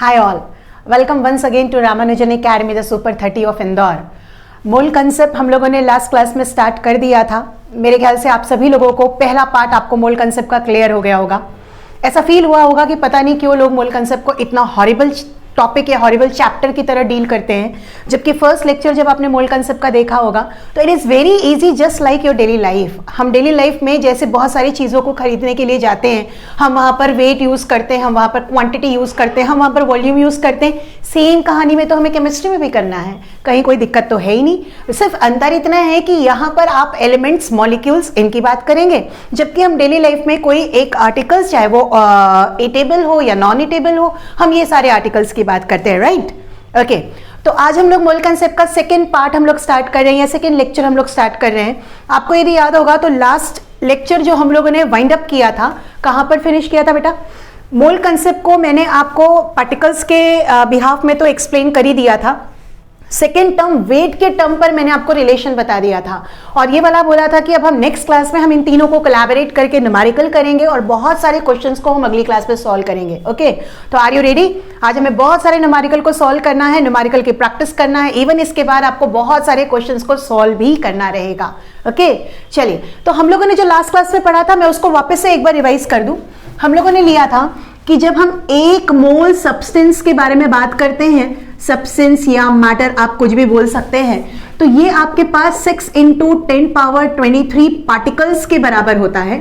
Hi all, welcome once again to Ramanujan Academy, the Super 30 of Indore. Mole concept हम लोगों ने last class में start कर दिया था। मेरे ख्याल से आप सभी लोगों को पहला पार्ट आपको मोल कंसेप्ट का क्लियर हो गया होगा। ऐसा फील हुआ होगा कि पता नहीं क्यों लोग मोल कंसेप्ट को इतना हॉरिबल टॉपिक या हॉरिबल चैप्टर की तरह डील करते हैं, जबकि फर्स्ट लेक्चर जब आपने मोल कंसेप्ट का देखा होगा तो it is very easy, just like your daily life. हम डेली लाइफ में जैसे बहुत सारी चीज़ों को खरीदने के लिए जाते हैं, हम वहाँ पर वेट यूज़ करते हैं, हम वहाँ पर क्वांटिटी यूज़ करते हैं, हम वहाँ पर वॉल्यूम यूज़ करते हैं। सेम कहानी में तो हमें केमिस्ट्री में भी करना है, कहीं कोई दिक्कत तो है ही नहीं। सिर्फ अंतर इतना है कि यहाँ पर आप एलिमेंट्स, मॉलिक्यूल्स, इनकी बात करेंगे, जबकि हम डेली लाइफ में कोई एक आर्टिकल्स, चाहे वो ईटेबल हो या नॉन ईटेबल हो, हम ये सारे आर्टिकल्स की बात करते हैं, राइट? ओके, तो आज हम लोग मोल कंसेप्ट का सेकेंड पार्ट हम लोग स्टार्ट कर रहे हैं या सेकेंड लेक्चर हम लोग स्टार्ट कर रहे हैं। आपको यदि याद होगा तो लास्ट लेक्चर जो हम लोगों ने वाइंड अप किया था, कहां पर फिनिश किया था बेटा? मोल कंसेप्ट को मैंने आपको पार्टिकल्स के बिहाफ में तो एक्सप्लेन कर ही दिया था। सेकेंड टर्म वेट के टर्म पर मैंने आपको रिलेशन बता दिया था और ये वाला बोला था कि अब हम नेक्स्ट क्लास में हम इन तीनों को कोलैबोरेट करके न्यूमेरिकल करेंगे और बहुत सारे क्वेश्चंस को हम अगली क्लास में सॉल्व करेंगे। ओके, तो आर यू रेडी? आज हमें बहुत सारे न्यूमेरिकल को सॉल्व करना है, न्यूमेरिकल की प्रैक्टिस करना है, इवन इसके बाद आपको बहुत सारे क्वेश्चंस को सॉल्व भी करना रहेगा। ओके, चलिए, तो हम लोगों ने जो लास्ट क्लास में पढ़ा था मैं उसको वापस से एक बार रिवाइज कर दूं। हम लोगों ने लिया था कि जब हम एक मोल सब्सटेंस के बारे में बात करते हैं, सब्सटेंस या मैटर आप कुछ भी बोल सकते हैं, तो ये आपके पास 6 × 10⁻23 पार्टिकल्स के बराबर होता है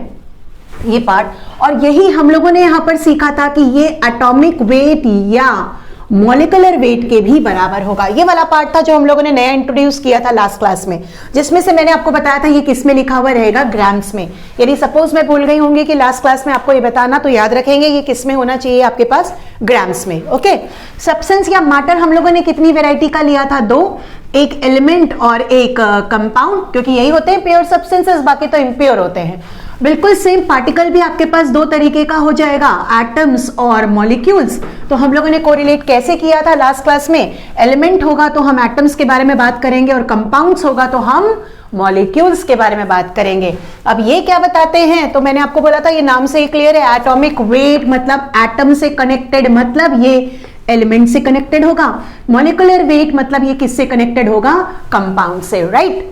ये पार्ट। और यही हम लोगों ने यहां पर सीखा था कि ये एटॉमिक वेट या मॉलिक्यूलर वेट के भी बराबर होगा। ये वाला पार्ट था जो हम लोगों ने नया इंट्रोड्यूस किया था लास्ट क्लास में, जिसमें से मैंने आपको बताया था ये किस में लिखा हुआ रहेगा, ग्राम्स में। यदि सपोज मैं भूल गई होंगी कि लास्ट क्लास में आपको ये बताना, तो याद रखेंगे ये किस में होना चाहिए आपके पास, ग्राम्स में। ओके, सब्सटेंस या मैटर हम लोगों ने कितनी वेराइटी का लिया था? दो, एक एलिमेंट और एक कंपाउंड, क्योंकि यही होते हैं प्योर सब्सटेंसेस, बाकी तो इम्प्योर होते हैं। बिल्कुल सेम पार्टिकल भी आपके पास दो तरीके का हो जाएगा, एटम्स और मॉलिक्यूल्स। तो हम लोगों ने कोरिलेट कैसे किया था लास्ट क्लास में? एलिमेंट होगा तो हम एटम्स के बारे में बात करेंगे और कंपाउंड्स होगा तो हम मॉलिक्यूल्स के बारे में बात करेंगे। अब ये क्या बताते हैं? तो मैंने आपको बोला था ये नाम से ही क्लियर है, एटॉमिक वेट मतलब एटम से कनेक्टेड, मतलब ये एलिमेंट से कनेक्टेड होगा। मॉलिक्यूलर वेट मतलब ये किससे कनेक्टेड होगा? कंपाउंड से, राइट?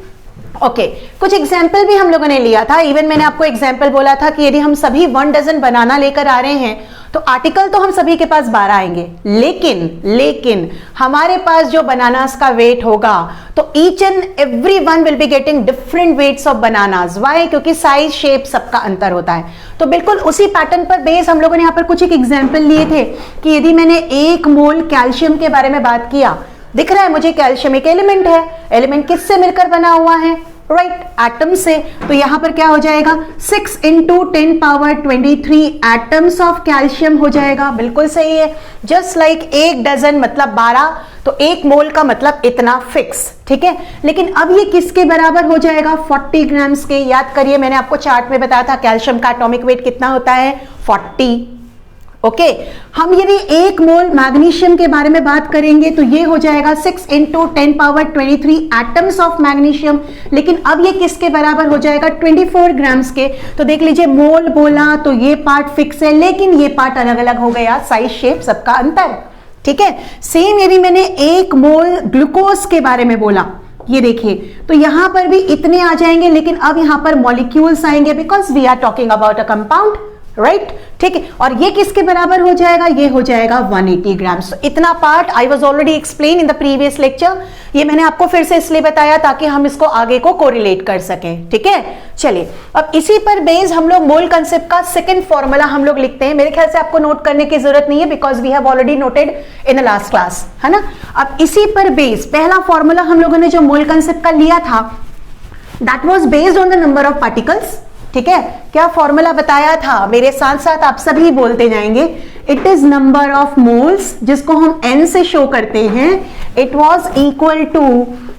ओके, कुछ एग्जाम्पल भी हम लोगों ने लिया था। इवन मैंने आपको एग्जाम्पल बोला था कि यदि हम सभी 1 डजन बनाना लेकर आ रहे हैं तो आर्टिकल तो हम सभी के पास 12 आएंगे, लेकिन हमारे पास जो बनानास का वेट होगा तो each and every one will be getting different weights of bananas. Why? क्योंकि साइज, शेप सबका अंतर होता है। तो बिल्कुल उसी पैटर्न पर बेस हम लोगों ने यहाँ पर कुछ एक एग्जाम्पल लिए थे कि यदि मैंने 1 मोल कैल्शियम के बारे में बात किया, दिख रहा है मुझे कैल्शियम एक एलिमेंट है, एलिमेंट किससे मिलकर बना हुआ है? राइट, एटम से। तो यहां पर क्या हो जाएगा? 6 × 10⁻23 एटम्स ऑफ कैल्शियम हो जाएगा। बिल्कुल सही है, जस्ट लाइक 1 डजन मतलब 12, तो 1 मोल का मतलब इतना फिक्स, ठीक है। लेकिन अब ये किसके बराबर हो जाएगा? 40 ग्राम्स के। याद करिए मैंने आपको चार्ट में बताया था कैल्शियम का एटॉमिक वेट कितना होता है, 40। ओके, हम यदि 1 मोल मैग्नीशियम के बारे में बात करेंगे तो ये हो जाएगा 6 × 10⁻23 एटम्स ऑफ मैग्नीशियम। लेकिन अब ये किसके बराबर हो जाएगा? 24 ग्राम्स के। तो देख लीजिए, मोल बोला तो ये पार्ट फिक्स है, लेकिन ये पार्ट अलग अलग हो गया, साइज, शेप सबका अंतर, ठीक है। सेम यदि मैंने 1 मोल ग्लूकोज के बारे में बोला, ये देखिए, तो यहां पर भी इतने आ जाएंगे, लेकिन अब यहां पर मॉलिक्यूल्स आएंगे because we are talking about a compound, right, ठीक है। और ये किसके बराबर हो जाएगा? ये हो जाएगा 180 ग्राम्स। इतना part I was already explain in the previous lecture. ये मैंने आपको फिर से इसलिए बताया ताकि हम इसको आगे को कोरिलेट कर सकें, ठीक है। चलिए, अब इसी पर बेस हम लोग मोल कंसेप्ट का सेकंड फॉर्मूला हम लोग लिखते हैं। मेरे ख्याल से आपको नोट करने की जरूरत नहीं है because we have already noted in the last class, है ना। अब इसी पर बेस पहला फॉर्मूला हम लोगों ने जो मोल कंसेप्ट का लिया था, that was based on the number of particles, ठीक है। क्या फॉर्मूला बताया था? मेरे साथ साथ आप सभी बोलते जाएंगे। It is number of moles, जिसको हम n से शो करते हैं। It was equal to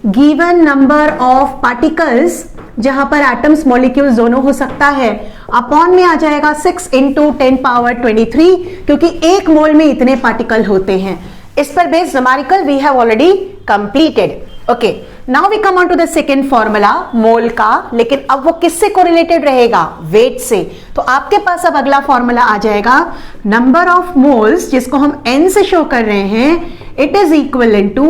given number of particles, जहां पर एटम्स, मॉलिक्यूल्स दोनों हो सकता है, अपॉन में आ जाएगा 6 × 10⁻23, क्योंकि 1 मोल में इतने पार्टिकल होते हैं। इस पर based numerical we have already completed. Okay, now we come on to the second formula mole का, लेकिन अब वो किससे कोरिलेटेड रहेगा? वेट से। तो आपके पास अब अगला फॉर्मूला आ जाएगा, नंबर ऑफ मोल्स जिसको हम n से शो कर रहे हैं, it is equal to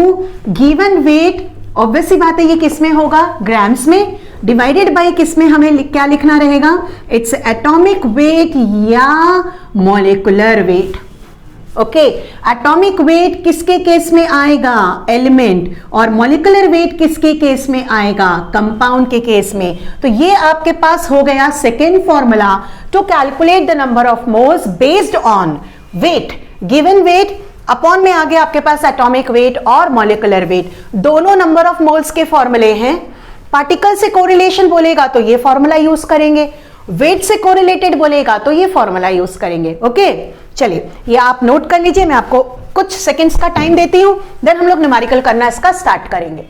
given weight, obvious सी बात है ये किस में होगा? ग्राम्स में, डिवाइडेड बाय किस में हमें क्या लिखना रहेगा? इट्स एटॉमिक वेट या molecular weight. Okay, atomic weight किसके केस में आएगा? एलिमेंट। और मॉलिक्यूलर वेट किसके केस में आएगा? कंपाउंड के केस में। तो ये आपके पास हो गया second formula to calculate the number of moles based on weight, given weight upon में आगे आपके पास एटॉमिक वेट और मॉलिक्यूलर वेट, दोनों नंबर ऑफ मोल्स के फॉर्मूले हैं। पार्टिकल से कोरिलेशन बोलेगा तो ये फॉर्मूला यूज करेंगे, वेट से कोरिलेटेड बोलेगा तो ये फॉर्मूला यूज करेंगे। ओके, चलिए ये आप नोट कर लीजिए, मैं आपको कुछ सेकंड्स का टाइम देती हूं, देन हम लोग न्यूमेरिकल करना इसका स्टार्ट करेंगे।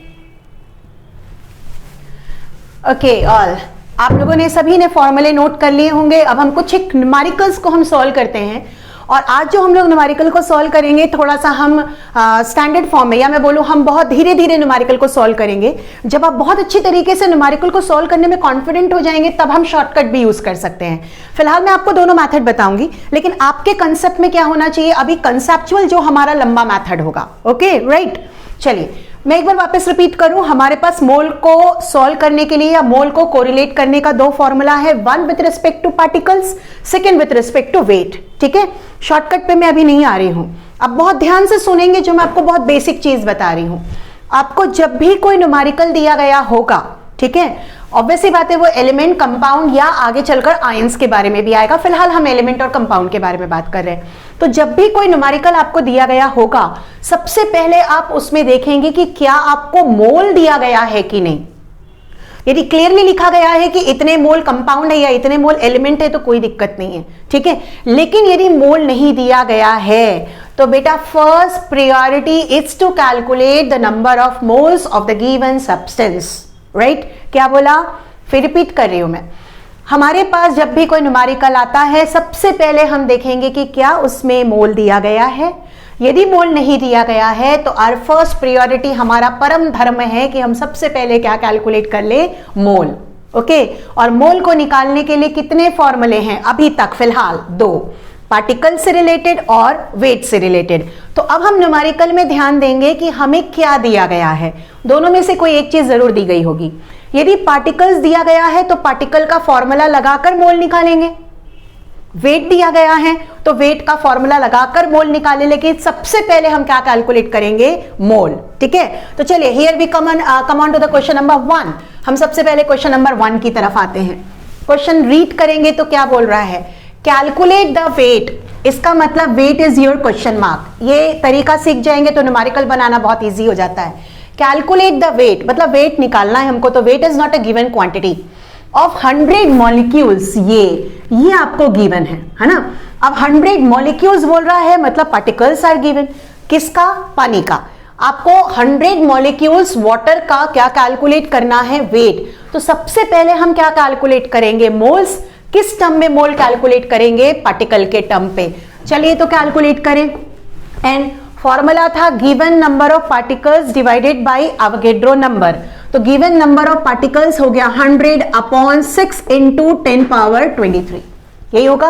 ओके ऑल, आप लोगों ने सभी ने फॉर्मूले नोट कर लिए होंगे। अब हम कुछ एक न्यूमेरिकल्स को हम सॉल्व करते हैं, और आज जो हम लोग न्यूमेरिकल को सॉल्व करेंगे थोड़ा सा हम स्टैंडर्ड फॉर्म में, या मैं बोलूं हम बहुत धीरे धीरे न्यूमेरिकल को सॉल्व करेंगे। जब आप बहुत अच्छी तरीके से न्यूमेरिकल को सॉल्व करने में कॉन्फिडेंट हो जाएंगे तब हम शॉर्टकट भी यूज कर सकते हैं। फिलहाल मैं आपको दोनों मेथड बताऊंगी, लेकिन आपके कंसेप्ट में क्या होना चाहिए, अभी कंसेप्चुअल जो हमारा लंबा मेथड होगा। ओके राइट, चलिए मैं एक बार वापस रिपीट करूं, हमारे पास मोल को सॉल्व करने के लिए या मोल को कोरिलेट करने का दो फॉर्मूला है, one with respect to particles, second with respect to weight. ठीक है, शॉर्टकट पे मैं अभी नहीं आ रही हूं, अब बहुत ध्यान से सुनेंगे जो मैं आपको बहुत बेसिक चीज बता रही हूं। आपको जब भी कोई न्यूमेरिकल दिया गया होगा, ठीक है, ऑब्वियस ही बात है वो एलिमेंट, कंपाउंड या आगे चलकर आयंस के बारे में भी आएगा, फिलहाल हम एलिमेंट और कंपाउंड के बारे में बात कर रहे हैं। तो जब भी कोई न्यूमेरिकल आपको दिया गया होगा, सबसे पहले आप उसमें देखेंगे कि क्या आपको मोल दिया गया है कि नहीं। यदि क्लियरली लिखा गया है कि इतने मोल कंपाउंड है या इतने मोल एलिमेंट है तो कोई दिक्कत नहीं है, ठीक है। लेकिन यदि मोल नहीं दिया गया है तो बेटा first priority is to calculate the number of moles of the given substance, right. क्या बोला, फिर रिपीट कर रही हूं मैं। हमारे पास जब भी कोई न्यूमेरिकल आता है सबसे पहले हम देखेंगे कि क्या उसमें मोल दिया गया है। यदि मोल नहीं दिया गया है तो आवर फर्स्ट प्रायोरिटी, हमारा परम धर्म है कि हम सबसे पहले क्या कैलकुलेट कर ले, मोल। ओके, और मोल को निकालने के लिए कितने फॉर्मूले हैं अभी तक, फिलहाल दो, पार्टिकल से रिलेटेड और वेट से रिलेटेड। तो अब हम न्यूमेरिकल में ध्यान देंगे कि हमें क्या दिया गया है, दोनों में से कोई एक चीज जरूर दी गई होगी। यदि पार्टिकल्स दिया गया है तो पार्टिकल का फॉर्मूला लगाकर मोल निकालेंगे, वेट दिया गया है तो वेट का फॉर्मूला लगाकर मोल निकाले, लेकिन सबसे पहले हम क्या कैलकुलेट करेंगे, मोल। ठीक है, तो चलिए here we come on to the question number 1। हम सबसे पहले क्वेश्चन नंबर 1 की तरफ आते हैं। क्वेश्चन रीड करेंगे तो क्या बोल रहा है, कैलकुलेट द वेट। इसका मतलब weight is your question mark. ये तरीका सीख जाएंगे तो न्यूमेरिकल बनाना बहुत ईजी हो जाता है। कैलकुलेट द वेट मतलब वेट निकालना है हमको, तो weight is not a given quantity of 100 molecules. ये आपको गिवन है ना। अब 100 मॉलिक्यूल्स बोल रहा है मतलब पार्टिकल्स आर गिवन। किसका, पानी का। आपको 100 मॉलिक्यूल्स वाटर का क्या कैलकुलेट करना है, वेट। तो सबसे पहले हम क्या कैलकुलेट करेंगे, मोल्स। किस टर्म में मोल कैलकुलेट करेंगे, पार्टिकल के टर्म पे। चलिए तो कैलकुलेट करें। एंड फॉर्मूला था given number of particles divided by Avogadro number. तो गिवन नंबर ऑफ पार्टिकल्स हो गया 100 अपॉन 6 इंटू 10 पावर 23, यही होगा,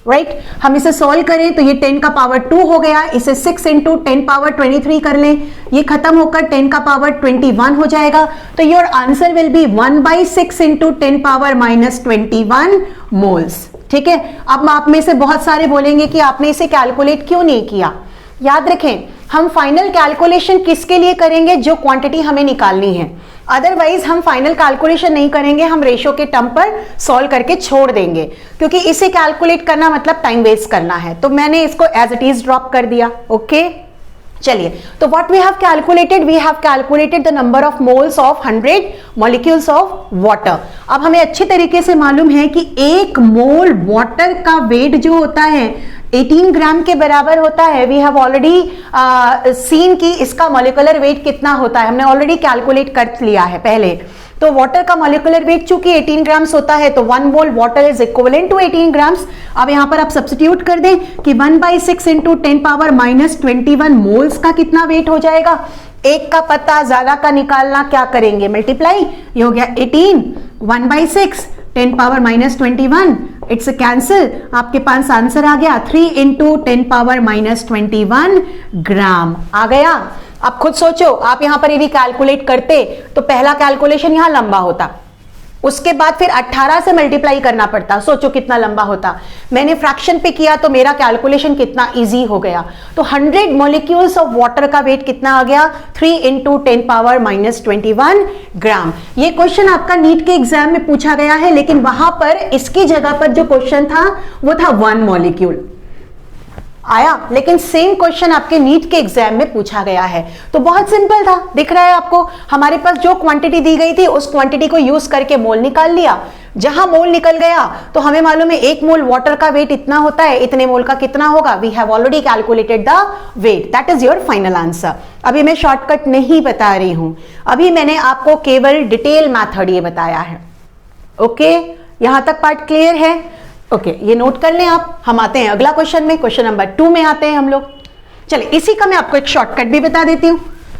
राइट। हम इसे सॉल्व करें तो ये 10 का पावर 2 हो गया, इसे 6 इंटू 10 पावर 23 कर लें, ये खत्म होकर 10 का पावर 21 हो जाएगा। तो your answer will be 1/6 into 10 power minus 21 moles. ठीक है, अब आप में से बहुत सारे बोलेंगे कि आपने इसे कैलकुलेट क्यों नहीं किया। याद रखें, हम फाइनल कैलकुलेशन किसके लिए करेंगे, जो क्वांटिटी हमें निकालनी है। अदरवाइज हम फाइनल कैलकुलेशन नहीं करेंगे, हम रेशो के टर्म पर सॉल्व करके छोड़ देंगे, क्योंकि इसे कैलकुलेट करना मतलब टाइम वेस्ट करना है। तो मैंने इसको एज इट इज ड्रॉप कर दिया। ओके, चलिए तो what we have calculated the number of moles of 100 molecules of water. अब हमें अच्छी तरीके से मालूम है कि 1 मोल वाटर का वेट जो होता है 18 ग्राम के बराबर होता है। वी हैव ऑलरेडी सीन कि इसका मॉलिक्यूलर वेट कितना होता है, हमने ऑलरेडी कैलकुलेट कर लिया है पहले। तो वाटर का मॉलिक्यूलर वेट चूंकि 18 ग्राम्स होता है तो 1 mole water is equivalent to 18 grams. अब यहां पर आप सब्स्टिट्यूट कर दें कि 1/6 इंटू 10 पावर माइनस 21 मोल्स का कितना वेट हो जाएगा, एक का पता ज्यादा का निकालना, क्या करेंगे, मल्टीप्लाई। ये हो गया 18, 1/6, 10 पावर माइनस 21, इट्स कैंसिल, आपके पास आंसर आ गया 3 इंटू 10 पावर माइनस 21 ग्राम आ गया। अब खुद सोचो, आप यहां पर यदि कैलकुलेट करते तो पहला कैलकुलेशन यहां लंबा होता, उसके बाद फिर 18 से मल्टीप्लाई करना पड़ता, सोचो कितना लंबा होता। मैंने फ्रैक्शन पे किया तो मेरा कैलकुलेशन कितना इजी हो गया। तो 100 मॉलिक्यूल्स ऑफ वाटर का वेट कितना आ गया, 3 इंटू 10 पावर माइनस 21 ग्राम। ये क्वेश्चन आपका नीट के एग्जाम में पूछा गया है, लेकिन वहां पर इसकी जगह पर जो क्वेश्चन था वो था 1 मॉलिक्यूल आया, लेकिन सेम क्वेश्चन आपके नीट के एग्जाम में पूछा गया है। तो बहुत सिंपल था, दिख रहा है आपको, हमारे पास जो क्वांटिटी दी गई थी उस क्वांटिटी को यूज करके मोल निकाल लिया। जहां मोल निकल गया तो हमें मालूम है 1 मोल वाटर का वेट इतना होता है, इतने मोल का कितना होगा, we have already calculated the weight, that is your final answer. अभी मैं शॉर्टकट नहीं बता रही हूं, अभी मैंने आपको केवल डिटेल मैथड ये बताया है। ओके, यहां तक पार्ट क्लियर है? ओके, ये नोट कर लें आप। हम आते हैं अगला क्वेश्चन में, क्वेश्चन नंबर 2 में आते हैं हम लोग। चलिए, इसी का मैं आपको एक शॉर्टकट भी बता देती हूं।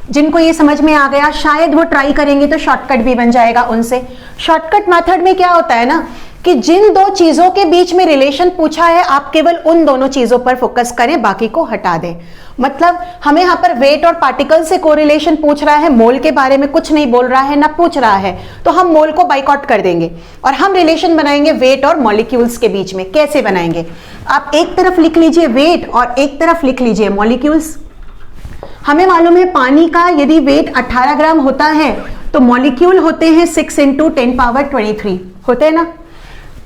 जिनको ये समझ में आ गया शायद वो ट्राई करेंगे तो शॉर्टकट भी बन जाएगा उनसे। शॉर्टकट मेथड में क्या होता है ना कि जिन दो चीजों के बीच में रिलेशन पूछा है आप केवल उन दोनों चीजों पर फोकस करें, बाकी को हटा दें। मतलब हमें यहां पर वेट और पार्टिकल से कोरिलेशन पूछ रहा है, मोल के बारे में कुछ नहीं बोल रहा है ना पूछ रहा है, तो हम मोल को बाइकआउट कर देंगे और हम रिलेशन बनाएंगे वेट और मॉलिक्यूल्स के बीच में। कैसे बनाएंगे, आप एक तरफ लिख लीजिए वेट और एक तरफ लिख लीजिए मॉलिक्यूल्स। हमें मालूम है पानी का यदि वेट 18 ग्राम होता है तो मॉलिक्यूल होते हैं 6 इंटू 10 पावर 23 होते हैं ना।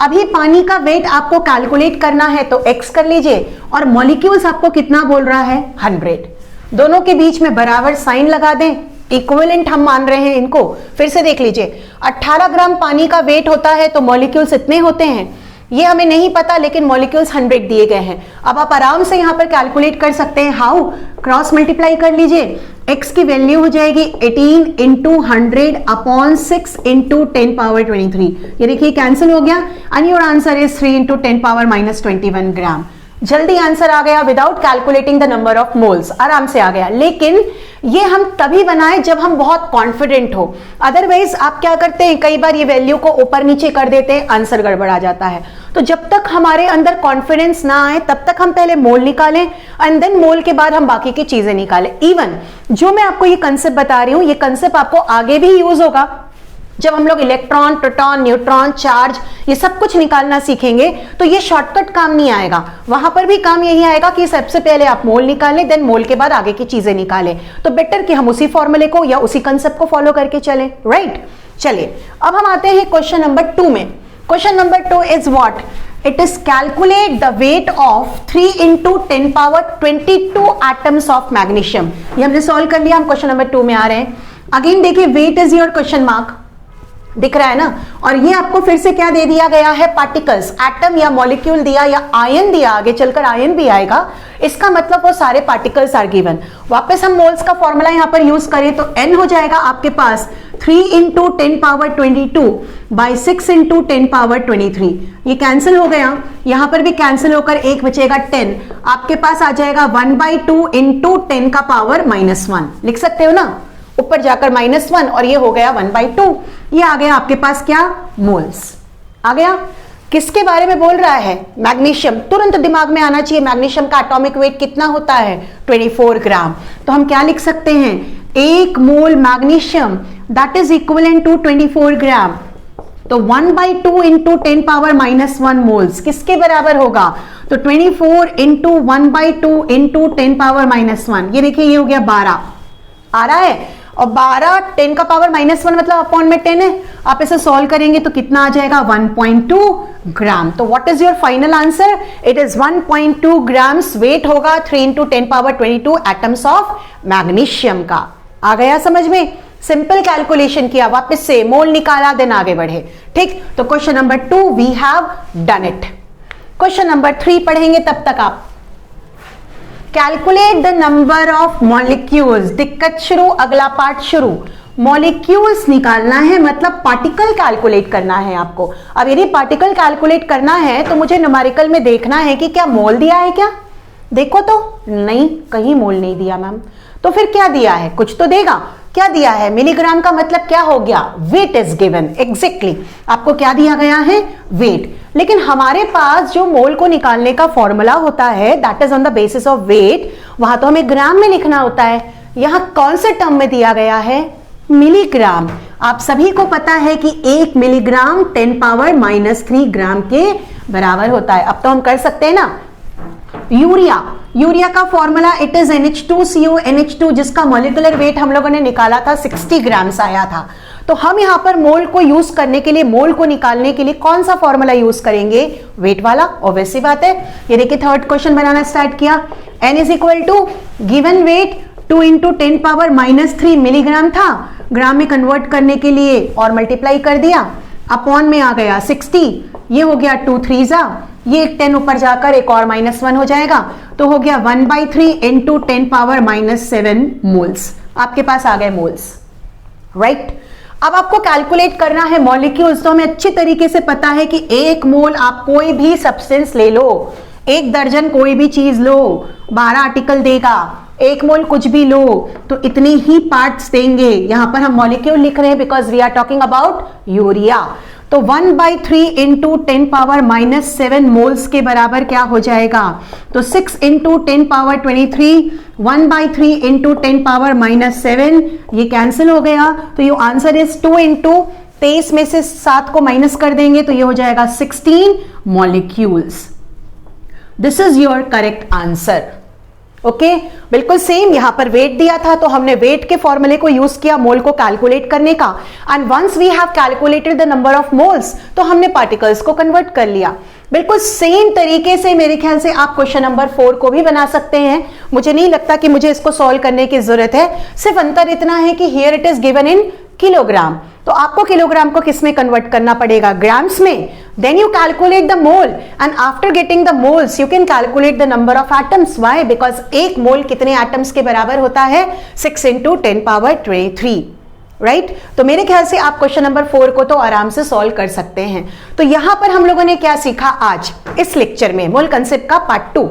अभी पानी का वेट आपको कैलकुलेट करना है तो x कर लीजिए और मॉलिक्यूल्स आपको कितना बोल रहा है 100। दोनों के बीच में बराबर साइन लगा दें, इक्विवेलेंट हम मान रहे हैं इनको। फिर से देख लीजिए, 18 ग्राम पानी का वेट होता है तो मॉलिक्यूल्स इतने होते हैं, ये हमें नहीं पता लेकिन मॉलिक्यूल्स 100 दिए गए हैं। अब आप आराम से यहां पर कैलकुलेट कर सकते हैं। हाउ, क्रॉस मल्टीप्लाई कर लीजिए, x की वैल्यू हो जाएगी 18 इंटू 100 अपॉन 6 इंटू 10 पावर 23। ये देखिए कैंसिल हो गया and your answer is 3 into 10 power minus 21 ग्राम। जल्दी आंसर आ गया without calculating the number of moles, आराम से आ गया। लेकिन ये हम तभी बनाए जब हम बहुत कॉन्फिडेंट हो, अदरवाइज आप क्या करते हैं कई बार ये वैल्यू को ऊपर नीचे कर देते हैं, आंसर गड़बड़ा जाता है। तो जब तक हमारे अंदर कॉन्फिडेंस ना आए तब तक हम पहले मोल निकालें एंड देन मोल के बाद हम बाकी की चीजें निकालें। इवन जो मैं आपको ये कंसेप्ट बता रही हूं, ये कंसेप्ट आपको आगे भी यूज होगा जब हम लोग इलेक्ट्रॉन, प्रोटॉन, न्यूट्रॉन, चार्ज ये सब कुछ निकालना सीखेंगे। तो ये शॉर्टकट काम नहीं आएगा, वहां पर भी काम यही आएगा कि सबसे पहले आप मोल निकालें, देन मोल के बाद आगे की चीजें निकालें। तो बेटर कि हम उसी फॉर्मूले को या उसी कंसेप्ट को फॉलो करके चलें, राइट। चलिए अब हम आते हैं क्वेश्चन नंबर 2 में। Question number 2 is what, it is calculate the weight of 3 into 10 power 22 atoms of magnesium. ये हमने सॉल्व कर लिया, हम क्वेश्चन नंबर 2 में आ रहे हैं। अगेन देखिए, weight is your question mark, दिख रहा है ना, और ये आपको फिर से क्या दे दिया गया है, पार्टिकल्स, एटम या मॉलिक्यूल दिया या आयन दिया, आगे चलकर आयन भी आएगा, इसका मतलब वो सारे पार्टिकल्स आर गिवन। वापस हम मोल्स का फॉर्मूला यहां पर यूज करें तो n हो जाएगा आपके पास 3 into 10 power 22 by 6 into 10 power 23। ये कैंसिल हो गया, यहां पर भी कैंसिल होकर एक बचेगा 10, आपके पास आ जाएगा 1/2 इंटू 10 का पावर -1, लिख सकते हो ना, ऊपर जाकर -1 और ये हो गया 1/2। ये आ गया आपके पास क्या, मोल्स आ गया। किसके बारे में बोल रहा है, मैग्नीशियम। तुरंत दिमाग में आना चाहिए मैग्नीशियम का एटॉमिक वेट कितना होता है 24 ग्राम। तो हम क्या लिख सकते हैं, 1 mole magnesium that is equivalent to 24 gram. तो 1/2 इंटू 10 पावर -1 मोल्स किसके बराबर होगा, तो 24 इंटू 1/2 इंटू 10 पावर -1। ये देखिए ये हो गया 12 आ रहा है, और 12 10 का पावर -1 मतलब अपॉन में 10 है। आप इसे सॉल्व करेंगे तो कितना आ जाएगा 1.2 ग्राम। तो what is your final answer, it is 1.2 grams wait होगा 3 into 10 power 22 atoms of magnesium का। आ गया समझ में, सिंपल कैलकुलेशन किया, वापस से मोल निकाला, देन आगे बढ़े। ठीक, तो question number 2 we have done it. Question number 3 पढ़ेंगे, तब तक आप calculate the number of molecules. दिक्कत शुरू, अगला पार्ट शुरू। मॉलिक्यूल्स निकालना है मतलब पार्टिकल कैलकुलेट करना है आपको। अब यदि पार्टिकल कैलकुलेट करना है तो मुझे न्यूमेरिकल में देखना है कि क्या मोल दिया है क्या, देखो तो नहीं, कहीं मोल नहीं दिया मैम। तो फिर क्या दिया है? कुछ तो देगा। क्या दिया है? मिलीग्राम का मतलब क्या हो गया? Wait is given. एग्जैक्टली आपको क्या दिया गया है? वेट। लेकिन हमारे पास जो मोल को निकालने का फॉर्मूला होता है that is on the basis of weight, वहां तो हमें ग्राम में लिखना होता है। यहां कौन से टर्म में दिया गया है? मिलीग्राम। आप सभी को पता है कि 1 मिलीग्राम 10⁻³ ग्राम के बराबर होता है। अब तो हम कर सकते हैं ना। यूरिया का formula it is NH2CO NH2, जिसका मॉलिक्यूलर वेट हम लोगों ने निकाला था 60 ग्राम्स आया था। तो हम यहां पर मोल को यूज करने के लिए, मोल को निकालने के लिए कौन सा फॉर्मूला यूज करेंगे? वेट वाला। ऑब्वियस सी बात है। ये देखिए थर्ड क्वेश्चन बनाना स्टार्ट किया। N is equal to given weight 2 × 10⁻³ milligram था, ग्राम में कन्वर्ट करने के लिए और मल्टीप्लाई कर दिया, अपॉन में आ गया 60, ये हो गया 2 3 जा, ये 10 ऊपर जाकर एक और -1 हो जाएगा, तो हो गया 1/3 × 10⁻⁷ मोल्स। आपके पास आ गए मोल्स, राइट। अब आपको कैलकुलेट करना है मॉलिक्यूल्स। तो हमें अच्छी तरीके से पता है कि 1 मोल आप कोई भी सब्सटेंस ले लो, 1 दर्जन कोई भी चीज लो, 12 आर्टिकल देगा। 1 मोल कुछ भी लो तो इतने ही पार्ट्स देंगे। यहां पर हम मॉलिक्यूल लिख रहे हैं because we are talking about urea. तो 1/3 × 10⁻⁷ मोल्स के बराबर क्या हो जाएगा? तो 6 × 10⁻23, 1/3 × 10⁻⁷, ये कैंसिल हो गया। तो ये आंसर इज 2 × 23 में से 7 को माइनस कर देंगे तो ये हो जाएगा 16 molecules. This is your correct answer. Okay, बिल्कुल सेम। यहां पर वेट दिया था तो हमने वेट के फॉर्मूले को यूज किया मोल को कैलकुलेट करने का, and once we have calculated the number of moles तो हमने पार्टिकल्स को कन्वर्ट कर लिया। बिल्कुल सेम तरीके से मेरे ख्याल से आप क्वेश्चन नंबर 4 को भी बना सकते हैं। मुझे नहीं लगता कि मुझे इसको सॉल्व करने की जरूरत है। सिर्फ अंतर इतना है कि here it is given in kilogram, तो आपको किलोग्राम को किस में कन्वर्ट करना पड़ेगा? ग्राम्स में। Then you calculate the mole and after getting the moles you can calculate the number of atoms. Why? Because 1 mole कितने एटम्स के बराबर होता है? 6 × 10⁻23, राइट। तो मेरे ख्याल से आप क्वेश्चन नंबर 4 को तो आराम से सॉल्व कर सकते हैं। तो यहां पर हम लोगों ने क्या सीखा आज इस लेक्चर में? मोल कंसेप्ट का पार्ट 2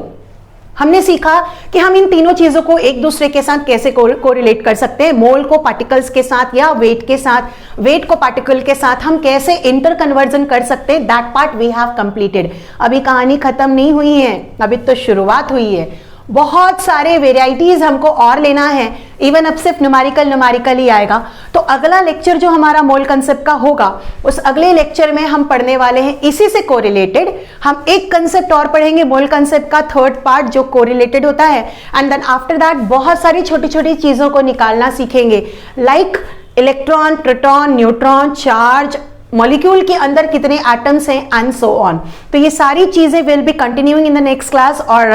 हमने सीखा कि हम इन तीनों चीजों को एक दूसरे के साथ कैसे कोरिलेट कर सकते हैं। मोल को पार्टिकल्स के साथ या वेट के साथ, वेट को पार्टिकल के साथ हम कैसे इंटर कन्वर्जन कर सकते हैं। That part we have completed. अभी कहानी खत्म नहीं हुई है, अभी तो शुरुआत हुई है। बहुत सारे वेराइटीज हमको और लेना है। इवन अब सिर्फ न्यूमेरिकल ही आएगा। तो अगला लेक्चर जो हमारा मोल कंसेप्ट का होगा, उस अगले लेक्चर में हम पढ़ने वाले हैं इसी से कोरिलेटेड हम एक कंसेप्ट और पढ़ेंगे, मोल कंसेप्ट का थर्ड पार्ट जो कोरिलेटेड होता है। एंड देन आफ्टर दैट बहुत सारी छोटी छोटी चीजों को निकालना सीखेंगे, like electron, proton, neutron, charge, molecule के अंदर कितने एटम्स हैं एंड सो ऑन। तो ये सारी चीजें will be continuing in the next class और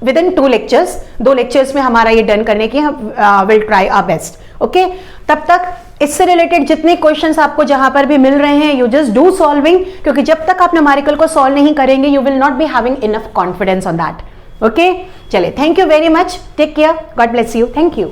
विद इन 2 लेक्चर्स, 2 लेक्चर्स में हमारा ये डन करने की हम will try our best. Okay, तब तक इससे रिलेटेड जितने क्वेश्चंस आपको जहां पर भी मिल रहे हैं यू जस्ट डू सॉल्विंग, क्योंकि जब तक आप न्यूमेरिकल को सॉल्व नहीं करेंगे you will not be having enough confidence on that. Okay, चलिए, thank you very much, take care, God bless you, thank you.